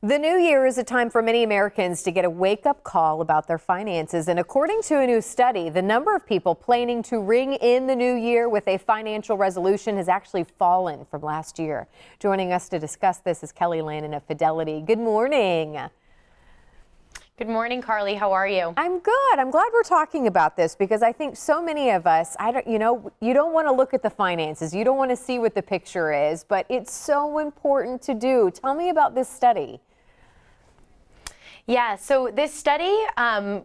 The new year is a time for many Americans to get a wake-up call about their finances. And according to a new study, the number of people planning to ring in the new year with a financial resolution has actually fallen from last year. Joining us to discuss this is Kelly Lannon of Fidelity. Good morning. Good morning, Carly. How are you? I'm good. I'm glad we're talking about this because I think so many of us, you don't want to look at the finances. You don't want to see what the picture is, but it's so important to do. Tell me about this study. Yeah, so this study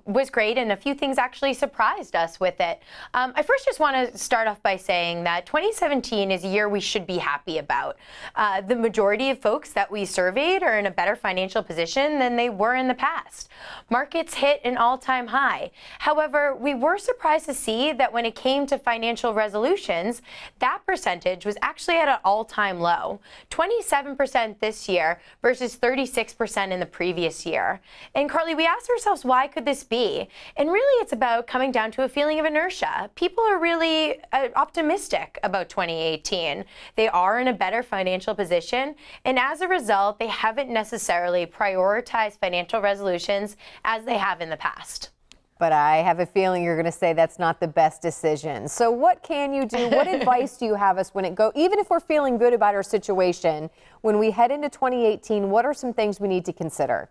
was great, and a few things actually surprised us with it. I first just want to start off by saying that 2017 is a year we should be happy about. The majority of folks that we surveyed are in a better financial position than they were in the past. Markets hit an all-time high. However, we were surprised to see that when it came to financial resolutions, that percentage was actually at an all-time low, 27% this year versus 36% in the previous year. And Carly, we asked ourselves, why could this be? And really, it's about coming down to a feeling of inertia. People are really optimistic about 2018. They are in a better financial position, and as a result, they haven't necessarily prioritized financial resolutions as they have in the past. But I have a feeling you're going to say that's not the best decision. So what can you do? What advice do you have us even if we're feeling good about our situation, when we head into 2018, what are some things we need to consider?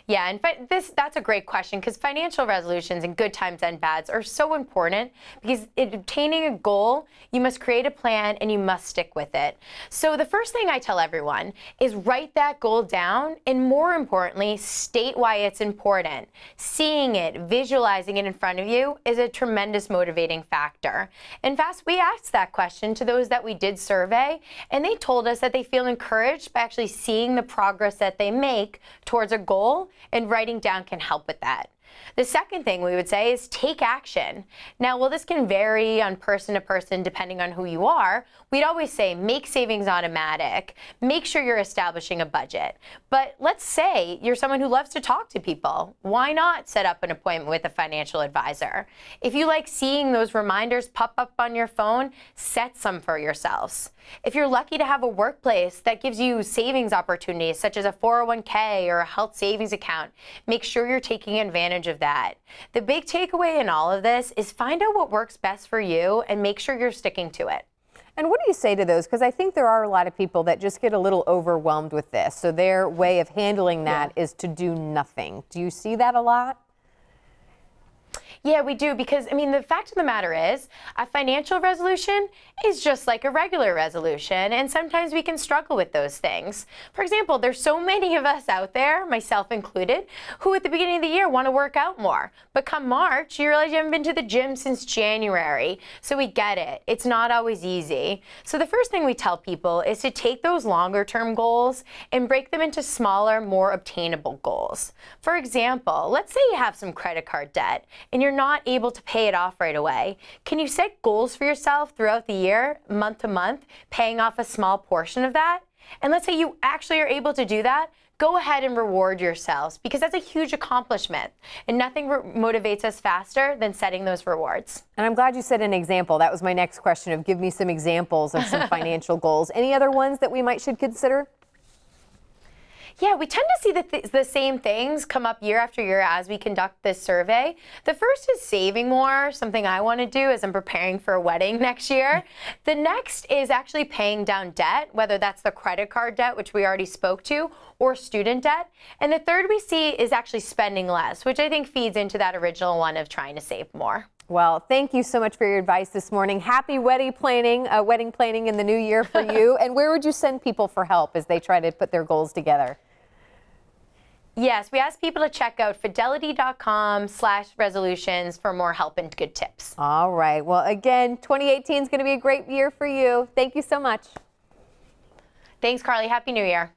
Yeah, and that's a great question, because financial resolutions in good times and bads are so important, because in obtaining a goal, you must create a plan and you must stick with it. So the first thing I tell everyone is write that goal down, and more importantly, state why it's important. Seeing it, visualizing it in front of you is a tremendous motivating factor. In fact, we asked that question to those that we did survey, and they told us that they feel encouraged by actually seeing the progress that they make towards a goal, and writing down can help with that. The second thing we would say is take action. Now, while this can vary on person to person depending on who you are, we'd always say make savings automatic, make sure you're establishing a budget. But let's say you're someone who loves to talk to people. Why not set up an appointment with a financial advisor? If you like seeing those reminders pop up on your phone, set some for yourselves. If you're lucky to have a workplace that gives you savings opportunities such as a 401k or a health savings account, make sure you're taking advantage of that. The big takeaway in all of this is find out what works best for you and make sure you're sticking to it. And what do you say to those? Because I think there are a lot of people that just get a little overwhelmed with this. So their way of handling that is to do nothing. Do you see that a lot? Yeah, we do, because, the fact of the matter is, a financial resolution is just like a regular resolution, and sometimes we can struggle with those things. For example, there's so many of us out there, myself included, who at the beginning of the year want to work out more. But come March, you realize you haven't been to the gym since January. So we get it. It's not always easy. So the first thing we tell people is to take those longer-term goals and break them into smaller, more obtainable goals. For example, let's say you have some credit card debt, and you're not able to pay it off right away. Can you set goals for yourself throughout the year, month to month, paying off a small portion of that? And let's say you actually are able to do that, go ahead and reward yourselves, because that's a huge accomplishment. And nothing motivates us faster than setting those rewards. And I'm glad you said an example. That was my next question, of give me some examples of some financial goals. Any other ones that we should consider? Yeah, we tend to see the same things come up year after year as we conduct this survey. The first is saving more, something I want to do as I'm preparing for a wedding next year. The next is actually paying down debt, whether that's the credit card debt, which we already spoke to, or student debt. And the third we see is actually spending less, which I think feeds into that original one of trying to save more. Well, thank you so much for your advice this morning. Happy wedding planning in the new year for you. And where would you send people for help as they try to put their goals together? Yes, we ask people to check out fidelity.com/resolutions for more help and good tips. All right. Well, again, 2018 is going to be a great year for you. Thank you so much. Thanks, Carly. Happy New Year.